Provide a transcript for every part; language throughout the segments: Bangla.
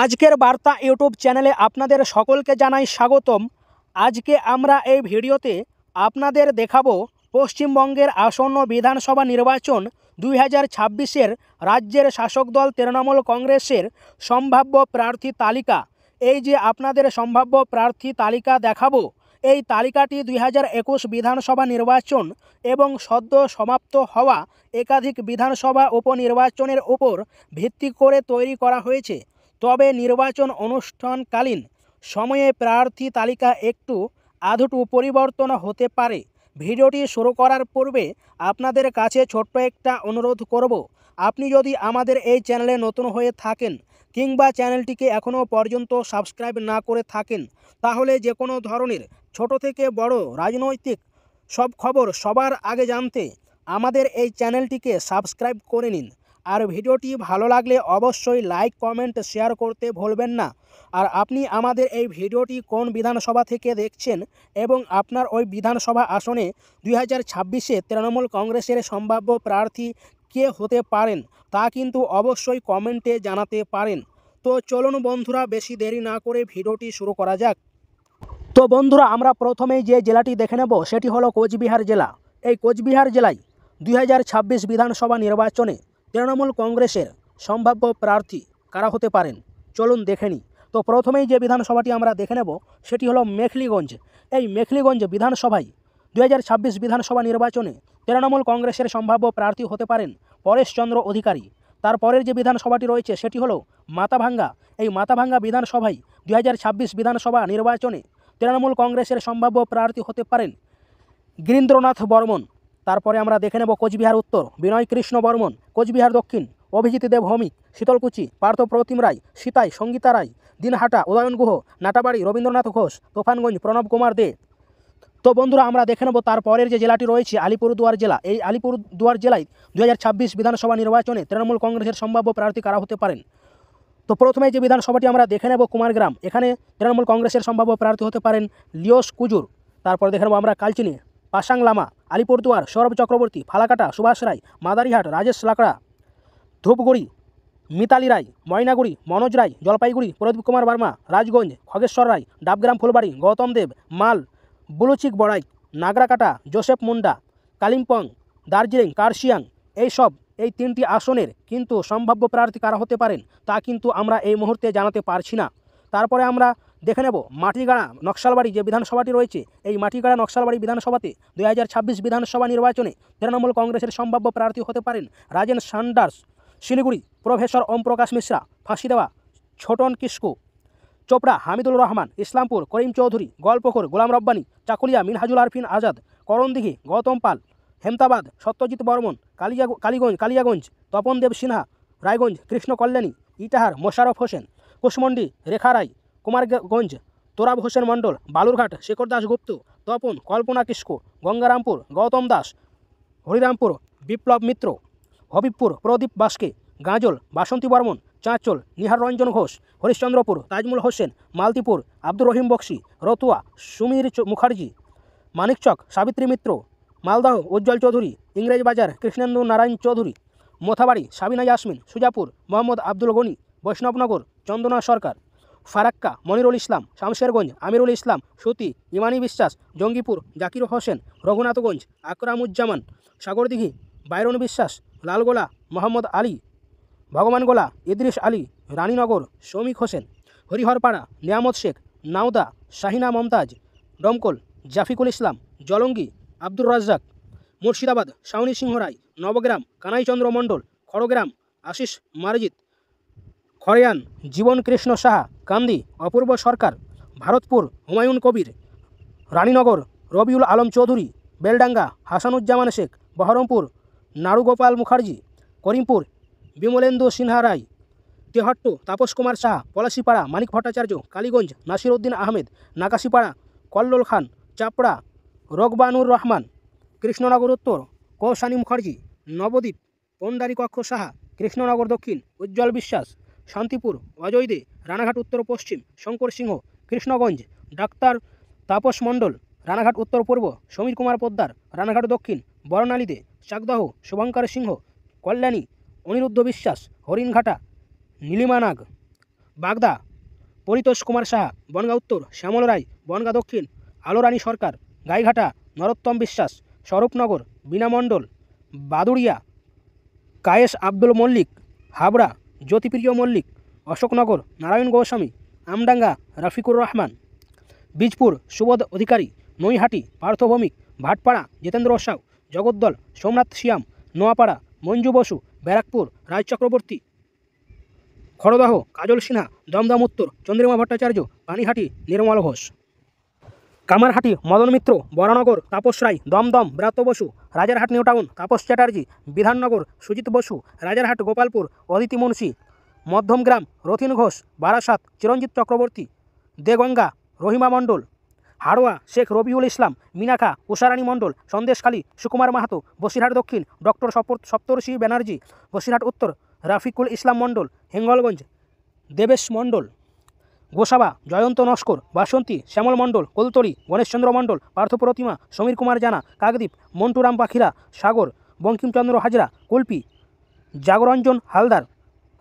আজকের বার্তা ইউটিউব চ্যানেলে আপনাদের সকলকে জানাই স্বাগতম। আজকে আমরা এই ভিডিওতে আপনাদের দেখাবো পশ্চিমবঙ্গের আসন্ন বিধানসভা নির্বাচন 2026-এর রাজ্যের শাসক দল তৃণমূল কংগ্রেসের সম্ভাব্য প্রার্থী তালিকা। এই যে আপনাদের সম্ভাব্য প্রার্থী তালিকা দেখাবো, এই তালিকাটি 2021 বিধানসভা নির্বাচন এবং সদ্য সমাপ্ত হওয়া একাধিক বিধানসভা উপনির্বাচনের উপর ভিত্তি করে তৈরি করা হয়েছে। তবে নির্বাচন অনুষ্ঠানকালীন সময়ে প্রার্থী তালিকা একটু আধটু পরিবর্তন হতে পারে। ভিডিওটি শুরু করার পূর্বে আপনাদের কাছে ছোট্ট একটা অনুরোধ করব, আপনি যদি আমাদের এই চ্যানেলে নতুন হয়ে থাকেন কিংবা চ্যানেলটিকে এখনও পর্যন্ত সাবস্ক্রাইব না করে থাকেন, তাহলে যে কোনো ধরনের ছোট থেকে বড় রাজনৈতিক সব খবর সবার আগে জানতে আমাদের এই চ্যানেলটিকে সাবস্ক্রাইব করে নিন। আর ভিডিওটি ভালো লাগলে অবশ্যই লাইক কমেন্ট শেয়ার করতে ভুলবেন না। আর আপনি আমাদের এই ভিডিওটি কোন বিধানসভা থেকে দেখছেন এবং আপনার ওই বিধানসভা আসনে 2026-এ তৃণমূল কংগ্রেসের সম্ভাব্য প্রার্থী কে হতে পারেন তা কিন্তু অবশ্যই কমেন্টে জানাতে পারেন। তো চলুন বন্ধুরা, বেশি দেরি না করে ভিডিওটি শুরু করা যাক। তো বন্ধুরা, আমরা প্রথমেই যে জেলাটি দেখে নেব সেটি হলো কোচবিহার জেলা। এই কোচবিহার জেলায় 2026 বিধানসভা নির্বাচনে তৃণমূল কংগ্রেসের সম্ভাব্য প্রার্থী কারা হতে পারেন চলুন দেখে নিই। তো প্রথমেই যে বিধানসভাটি আমরা দেখে নেব সেটি হলো মেখলিগঞ্জ। এই মেখলিগঞ্জ বিধানসভায় 2026 বিধানসভা নির্বাচনে তৃণমূল কংগ্রেসের সম্ভাব্য প্রার্থী হতে পারেন পরেশচন্দ্র অধিকারী। তারপরের যে বিধানসভাটি রয়েছে সেটি হলো মাথাভাঙ্গা। এই মাথাভাঙ্গা বিধানসভায় 2026 বিধানসভা নির্বাচনে তৃণমূল কংগ্রেসের সম্ভাব্য প্রার্থী হতে পারেন গিরীন্দ্রনাথ বর্মন। তারপরে আমরা দেখে নেব কোচবিহার উত্তর, বিনয় কৃষ্ণ বর্মন। কোচবিহার দক্ষিণ, অভিজিৎ দেব ভৌমিক। শীতলকুচি, পার্থ প্রতিম রায়। সীতাই, সঙ্গীতা রায়। দিনহাটা, উদয়ন গুহ। নাটাবাড়ি, রবীন্দ্রনাথ ঘোষ। তুফানগঞ্জ, প্রণব কুমার দে। তো বন্ধুরা, আমরা দেখে নেব তারপরের যে জেলাটি রয়েছে আলিপুরদুয়ার জেলা। এই আলিপুরদুয়ার জেলায় 2026 বিধানসভা নির্বাচনে তৃণমূল কংগ্রেসের সম্ভাব্য প্রার্থী কারা হতে পারেন। তো প্রথমে যে বিধানসভাটি আমরা দেখে নেব কুমারগ্রাম। এখানে তৃণমূল কংগ্রেসের সম্ভাব্য প্রার্থী হতে পারেন লিওস কুজুর। তারপর দেখে নেব আমরা কালচিনি, পাসাং লামা। আলিপুরদুয়ার, সৌরভ চক্রবর্তী। ফালাকাটা, সুভাষ রায়। মাদারিহাট, রাজেশ লাকড়া। ধূপগুড়ি, মিতালি রায়। ময়নাগুড়ি, মনোজ রায়। জলপাইগুড়ি, প্রদীপ কুমার বর্মা। রাজগঞ্জ, খগেশ্বর রায়। ডাবগ্রাম, ফুলবাড়ি, গৌতম দেব। মাল, বুলুচিক বড়াই। নাগরাকাটা, জোসেফ মুন্ডা। কালিম্পং, দার্জিলিং, কার্শিয়াং। এই তিনটি আসনের কিন্তু সম্ভাব্য প্রার্থী কারা হতে পারেন তা কিন্তু আমরা এই মুহূর্তে জানাতে পারছি না। তারপরে আমরা দেখে নেব মাটিগাড়া নকশালবাড়ি যে বিধানসভাটি রয়েছে। এই মাটিগাড়া নকশালবাড়ি বিধানসভাতে 2026 বিধানসভা নির্বাচনে তৃণমূল কংগ্রেসের সম্ভাব্য প্রার্থী হতে পারেন রাজেন সান্ডার্স। শিলিগুড়ি, প্রফেসর ওম প্রকাশ মিশ্রা। ফাঁসি দেওয়া ছোটন কিস্কু। চোপড়া, হামিদুল রহমান। ইসলামপুর, করিম চৌধুরী। গোয়ালপুকুর, গোলাম রব্বানি। চাকুলিয়া, মিনহাজুল আরফিন আজাদ। করণদিঘি, গৌতম পাল। হেমতাবাদ, সত্যজিৎ বর্মন। কালিয়াগঞ্জ, তপন দেব সিনহা। রায়গঞ্জ, কৃষ্ণ কল্যাণী। ইটাহার, মোশারফ হোসেন। কুশমন্ডি, রেখা রায়। কুমারগঞ্জ, তোরাব হোসেন মণ্ডল। বালুরঘাট, শেখর দাস গুপ্ত। তপন, কল্পনা কিস্কু। গঙ্গারামপুর, গৌতম দাস। হরিরামপুর, বিপ্লব মিত্র। হবিবপুর, প্রদীপ বাস্কে। গাজল, বাসন্তী বর্মন। চাঁচল, নিহার রঞ্জন ঘোষ। হরিশ্চন্দ্রপুর, তাজমুল হোসেন। মালতীপুর, আব্দুর রহিম বক্সি। রতুয়া, সুমির মুখার্জি। মানিকচক, সাবিত্রী মিত্র। মালদহ, উজ্জ্বল চৌধুরী। ইংরেজবাজার, কৃষ্ণেন্দু নারায়ণ চৌধুরী। মোথাবাড়ি, সাবিনা ইয়াসমিন। সুজাপুর, মোহাম্মদ আব্দুল গনি। বৈষ্ণবনগর, চন্দনা সরকার। ফারাক্কা, মনিরুল ইসলাম। শামশেরগঞ্জ, আমিরুল ইসলাম। সুতি, ইমানি বিশ্বাস। জঙ্গিপুর, জাকির হোসেন। রঘুনাথগঞ্জ, আকরামুজ্জামান। সাগরদিঘি, বাইরন বিশ্বাস। লালগোলা, মোহাম্মদ আলী। ভগবানগোলা, ইদ্রিস আলী। রানীনগর, শৌমিক হোসেন। হরিহরপাড়া, নিয়ামত শেখ। নাওদা, শাহিনা মমতাজ। ডমকল, জাফিকুল ইসলাম। জলঙ্গি, আব্দুর রাজ্জাক। মুর্শিদাবাদ, শাওনি সিংহ রায়। নবগ্রাম, কানাইচন্দ্র মণ্ডল। খড়গ্রাম, আশিস মারজিত। খড়িয়ান, জীবন কৃষ্ণ সাহা। কান্দি, অপূর্ব সরকার। ভারতপুর, হুমায়ুন কবির। রানীনগর, রবিউল আলম চৌধুরী। বেলডাঙ্গা, হাসানুজ্জামান শেখ। বহরমপুর, নাড়ুগোপাল মুখার্জি। করিমপুর, বিমলেন্দু সিনহা রায়। তেহট্ট, তাপস কুমার সাহা। পলাশিপাড়া, মানিক ভট্টাচার্য। কালীগঞ্জ, নাসির উদ্দিন আহমেদ। নাকাশিপাড়া, কল্লোল খান। চাপড়া, রগবানুর রহমান। কৃষ্ণনগর উত্তর, কৌশানী মুখার্জি। নবদ্বীপ, পন্ডারী কক্ষ সাহা। কৃষ্ণনগর দক্ষিণ, উজ্জ্বল বিশ্বাস। শান্তিপুর, অজয় দে। রানাঘাট উত্তর পশ্চিম, শঙ্কর সিংহ। কৃষ্ণগঞ্জ, ডাক্তার তাপস মণ্ডল। রানাঘাট উত্তর পূর্ব, সমীর কুমার পোদ্দার। রানাঘাট দক্ষিণ, বর্ণালী দে। চাকদহ, শুভঙ্কর সিংহ। কল্যাণী, অনিরুদ্ধ বিশ্বাস। হরিণঘাটা, নীলিমা নাগ। বাগদা পরিতোষ কুমার সাহা, বনগাঁ উত্তর শ্যামল রায়, বনগাঁ দক্ষিণ আলোরানী সরকার, গাইঘাটা নরোত্তম বিশ্বাস, স্বরূপনগর বীণা মণ্ডল, বাদুড়িয়া কায়েস আব্দুল মল্লিক, হাবড়া জ্যোতিপ্রিয় মল্লিক, অশোকনগর নারায়ণ গোস্বামী, আমডাঙ্গা রফিকুর রহমান, বীজপুর সুবোধ অধিকারী, নৈহাটি পার্থ ভৌমিক, ভাটপাড়া জিতেন্দ্র সাউ, জগদ্দল সোমনাথ সিয়াম, নোয়াপাড়া মঞ্জু বসু, ব্যারাকপুর রাজ চক্রবর্তী, খড়দহ কাজল সিনহা, দমদম উত্তর চন্দ্রিমা ভট্টাচার্য, পানিহাটি নির্মল ঘোষ, কামারহাটি মদন মিত্র, বরানগর তাপস রায়, দমদম ব্রাত্য বসু, রাজারহাট নিউ টাউন তাপস চ্যাটার্জি, বিধাননগর সুজিত বসু, রাজারহাট গোপালপুর অদিতি মুন্সি, মধ্যমগ্রাম রথিন ঘোষ, বারাসাত চিরঞ্জিত চক্রবর্তী, দেগঙ্গা রহিমা মণ্ডল, হাড়োয়া শেখ রবিউল ইসলাম, মিনাখা উষারানী মণ্ডল, সন্দেশখালী সুকুমার মাহাতো, বসিরহাট দক্ষিণ ডক্টর সপ্তর্ষি ব্যানার্জি, বসিরহাট উত্তর রাফিকুল ইসলাম মণ্ডল, হিঙ্গলগঞ্জ দেবেশ মণ্ডল, গোসাবা জয়ন্ত নস্কর, বাসন্তী শ্যামল মণ্ডল, কোলতলি গণেশচন্দ্র মণ্ডল, পার্থপ্রতিমা সমীর কুমার জানা, কাকদ্বীপ মন্টুরাম পাখিরা, সাগর বঙ্কিমচন্দ্র হাজরা, কুলপি জাগরঞ্জন হালদার,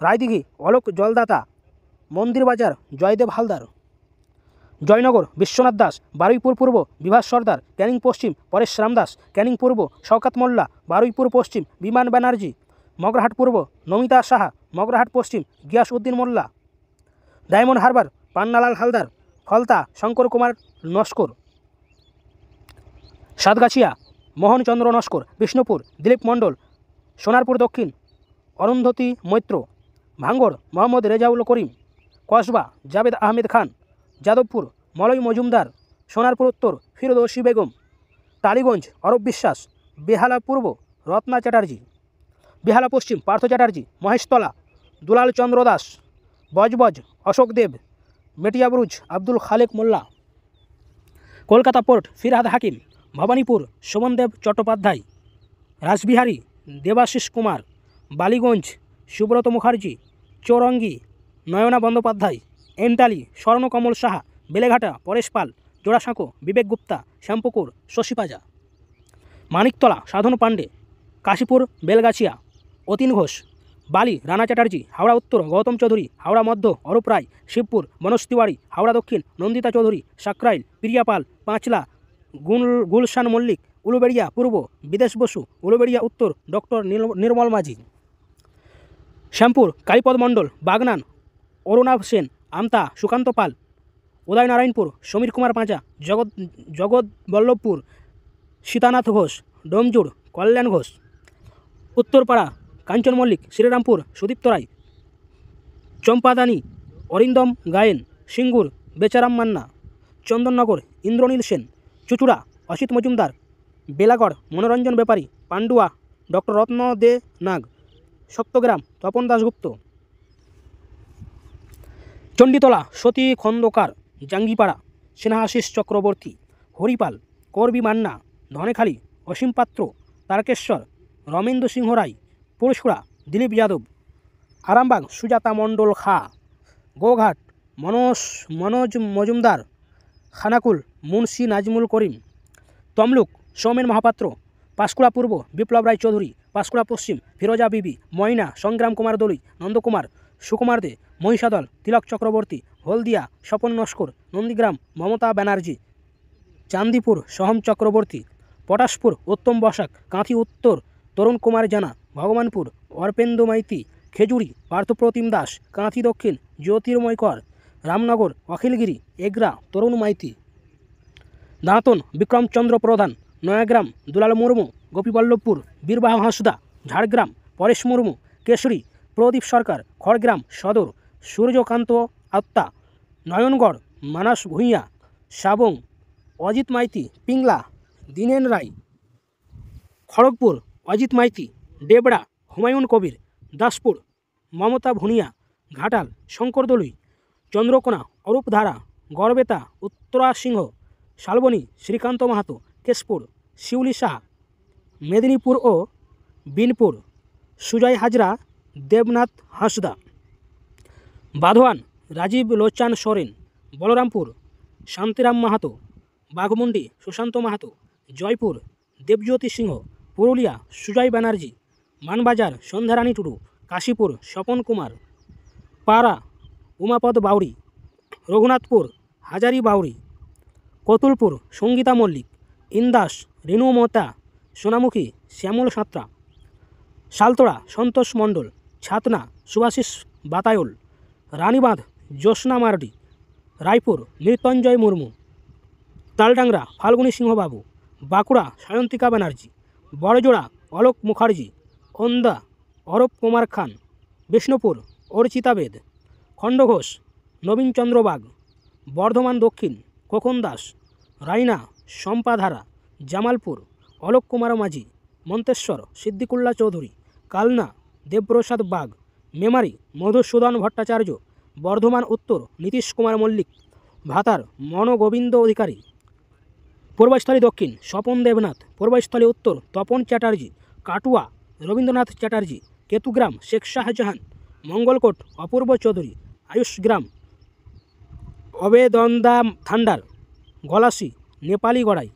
রায়দিঘি অলোক জলদাতা, মন্দিরবাজার জয়দেব হালদার, জয়নগর বিশ্বনাথ দাস, বারুইপুর পূর্ব বিভাস সর্দার, ক্যানিং পশ্চিম পরেশ রামদাস, ক্যানিং পূর্ব শওকাত মোল্লা, বারুইপুর পশ্চিম বিমান ব্যানার্জি, মগরাহাট পূর্ব নমিতা সাহা, মগরাহাট পশ্চিম গিয়াস উদ্দিন মোল্লা, ডায়মন্ড হারবার পান্নালাল হালদার, ফলতা শঙ্কর কুমার নস্কর, সাতগাছিয়া মোহনচন্দ্র নস্কর, বিষ্ণুপুর দিলীপ মণ্ডল, সোনারপুর দক্ষিণ অরুন্ধতী মৈত্র, ভাঙ্গড় মোহাম্মদ রেজাউল করিম, কসবা জাভেদ আহমেদ খান, যাদবপুর মলয় মজুমদার, সোনারপুর উত্তর ফিরদৌসী বেগম, টালিগঞ্জ অরূপ বিশ্বাস, বেহালা পূর্ব রত্না চ্যাটার্জি, বেহালা পশ্চিম পার্থ চ্যাটার্জি, মহেশতলা দুলাল চন্দ্র দাস, বজবজ অশোক দেব, মেটিয়াবরুজ আব্দুল খালেক মোল্লা, কলকাতা পোর্ট ফিরহাদ হাকিম, ভবানীপুর শোভনদেব চট্টোপাধ্যায়, রাসবিহারী দেবাশিস কুমার, বালিগঞ্জ সুব্রত মুখার্জি, চৌরঙ্গি নয়না বন্দ্যোপাধ্যায়, এন্টালি স্বর্ণকমল সাহা, বেলেঘাটা পরেশ পাল, জোড়াসাঁকো বিবেক গুপ্তা, শ্যামপুকুর শশী পাজা, মানিকতলা সাধন পাণ্ডে, কাশীপুর বেলগাছিয়া অতীন ঘোষ, বালি রানা চ্যাটার্জি, হাওড়া উত্তর গৌতম চৌধুরী, হাওড়া মধ্য অরূপ রায়, শিবপুর মনোজ তিওয়ারি, হাওড়া দক্ষিণ নন্দিতা চৌধুরী, সাকরাইল প্রিয়া পাল, পাঁচলা গুলশান মল্লিক, উলুবেড়িয়া পূর্ব বিদেশ বসু, উলুবেড়িয়া উত্তর ডক্টর নির্মল মাঝি, শ্যামপুর কালীপদ মণ্ডল, বাগনান অরুণাভ সেন, আমতা সুকান্ত পাল, উদয়নারায়ণপুর সমীর কুমার পাঁচা, জগৎবল্লভপুর সীতানাথ ঘোষ, ডোমজুড় কল্যাণ ঘোষ, উত্তরপাড়া কাঞ্চন মল্লিক, শ্রীরামপুর সুদীপ্ত রায়, চম্পাদানি অরিন্দম গায়েন, সিঙ্গুর বেচারাম মান্না, চন্দননগর ইন্দ্রনীল সেন, চুচুড়া অসিত মজুমদার, বেলাগড় মনোরঞ্জন ব্যাপারী, পান্ডুয়া ডক্টর রত্ন দে নাগ, সপ্তগ্রাম তপন দাশগুপ্ত, চণ্ডীতলা সতী খন্দকার, জাঙ্গিপাড়া স্নেহাশিস চক্রবর্তী, হরিপাল করবি মান্না, ধনেখালি অসীম পাত্র, তারকেশ্বর রমেন্দ্র সিংহ রায়, পুরসুরা দিলীপ যাদব, আরামবাগ সুজাতা মণ্ডল খা, গোঘাট মনোজ মজুমদার, খানাকুল মুন্সি নাজমুল করিম, তমলুক সৌমেন মহাপাত্র, পাঁশকুড়া পূর্ব বিপ্লব রায় চৌধুরী, পাঁশকুড়া পশ্চিম ফিরোজা বিবি, ময়না সংগ্রাম কুমার দলুই, নন্দকুমার সুকুমার দে, মহিষাদল তিলক চক্রবর্তী, হলদিয়া স্বপন নস্কর, নন্দীগ্রাম মমতা ব্যানার্জি, চান্দিপুর সোহম চক্রবর্তী, পটাশপুর উত্তম বসাক, কাঁথি উত্তর তরুণ কুমার জানা, ভগবানপুর অর্পেন্দু মাইতি, খেজুরি পার্থপ্রতিম দাস, কাঁথি দক্ষিণ জ্যোতির্ময় কর, রামনগর অখিলগিরি এগরা তরুণ মাইতি, দাঁতন বিক্রমচন্দ্র প্রধান, নয়াগ্রাম দুলাল মুর্মু, গোপীবল্লভপুর বীরবাহা হাঁসদা, ঝাড়গ্রাম পরেশ মুর্মু, কেশরী প্রদীপ সরকার, খড়গ্রাম সদর সূর্যকান্ত আত্মা, নয়নগড় মানস ভূঁইয়া, সাবং অজিত মাইতি, পিংলা দীনেন রায়, খড়গপুর অজিত মাইতি, ডেবড়া হুমায়ুন কবির, দাসপুর মমতা ভুনিয়া, ঘাটাল শঙ্কর দলুই, চন্দ্রকোনা অরূপ ধারা, গড়বেতা উত্তরা সিংহ, শালবনী শ্রীকান্ত মাহাতো, কেশপুর শিউলি শাহ, মেদিনীপুর ও বিনপুর সুজয় হাজরা, দেবনাথ হাঁসদা, বাধওয়ান রাজীব লোচান সোরেন, বলরামপুর শান্তিরাম মাহাতো, বাঘমুন্ডি সুশান্ত মাহাতো, জয়পুর দেবজ্যোতি সিংহ, পুরুলিয়া সুজয় ব্যানার্জি, মানবাজার সন্ধ্যারানী টুডু, কাশীপুর স্বপন কুমার, পাড়া উমাপদ বাউরি, রঘুনাথপুর হাজারি বাউরি, কতুলপুর সঙ্গীতা মল্লিক, ইন্দাস রেণু মতা, সোনামুখী শ্যামল সাঁতরা, শালতোড়া সন্তোষ মণ্ডল, ছাতনা সুভাষিস বাতায়ল, রানীবাঁধ জ্যোৎস্না মার্ডি, রায়পুর মৃত্যুঞ্জয় মুর্মু, তালডাংরা ফাল্গুনী সিংহবাবু, বাঁকুড়া সায়ন্তিকা ব্যানার্জি, বড়জোড়া অলোক মুখার্জি, ওন্দা অরূপ কুমার খান, বিষ্ণুপুর অর্চিতা বেদ, খণ্ডঘোষ নবীনচন্দ্র বাগ, বর্ধমান দক্ষিণ খোকন দাস, রায়না শম্পাধারা, জামালপুর অলোক কুমার মাঝি, মন্তেশ্বর সিদ্দিকুল্লাহ চৌধুরী, কালনা দেবপ্রসাদ বাগ, মেমারি মধুসূদন ভট্টাচার্য, বর্ধমান উত্তর নীতিশ কুমার মল্লিক, ভাতার মনোগোবিন্দ অধিকারী, পূর্বস্থলী দক্ষিণ স্বপন দেবনাথ, পূর্বস্থলী উত্তর তপন চ্যাটার্জি, কাটুয়া রবীন্দ্রনাথ চ্যাটার্জি, কেতুগ্রাম শেখ শাহজাহান, মঙ্গলকোট অপূর্ব চৌধুরী, আয়ুষগ্রাম অবেদন্দা থান্ডার, গলাসি নেপালি গড়াই,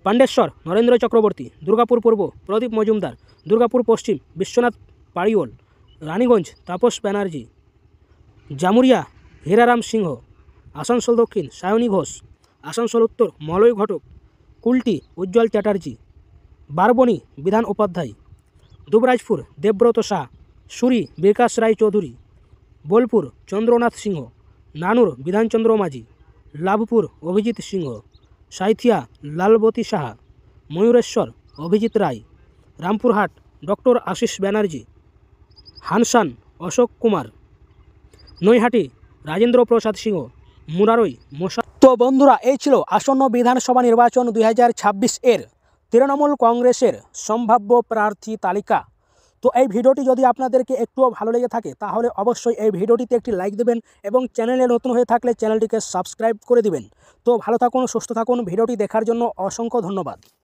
পাণ্ডেশ্বর নরেন্দ্র চক্রবর্তী, দুর্গাপুর পূর্ব প্রদীপ মজুমদার, দুর্গাপুর পশ্চিম বিশ্বনাথ পাড়িওল, রানীগঞ্জ তাপস ব্যানার্জি, জামুরিয়া হীরারাম সিংহ, আসানসোল দক্ষিণ সায়নী ঘোষ, আসানসোল উত্তর মলয় ঘটক, কুলটি উজ্জ্বল চ্যাটার্জি, বারবনী বিধান উপাধ্যায়, দুবরাজপুর দেবব্রত শাহ, সুরি বিকাশ রায় চৌধুরী, বোলপুর চন্দ্রনাথ সিংহ, নানুর বিধানচন্দ্র মাঝি, লাভপুর অভিজিৎ সিংহ, সাঁইথিয়া লালবতী সাহা, ময়ূরেশ্বর অভিজিৎ রায়, রামপুরহাট ডক্টর আশিস ব্যানার্জি, হানসান অশোক কুমার, নৈহাটি রাজেন্দ্র প্রসাদ সিংহ, মুরারই মোশা। তো বন্ধুরা, এই ছিল আসন্ন বিধানসভা নির্বাচন 2026 এর তৃণমূল কংগ্রেসের সম্ভাব্য প্রার্থী তালিকা। তো এই ভিডিওটি যদি আপনাদেরকে একটুও ভালো লেগে থাকে তাহলে অবশ্যই এই ভিডিওটিতে একটি লাইক দেবেন এবং চ্যানেলে নতুন হয়ে থাকলে চ্যানেলটিকে সাবস্ক্রাইব করে দিবেন। তো ভালো থাকুন, সুস্থ থাকুন, ভিডিওটি দেখার জন্য অসংখ্য ধন্যবাদ।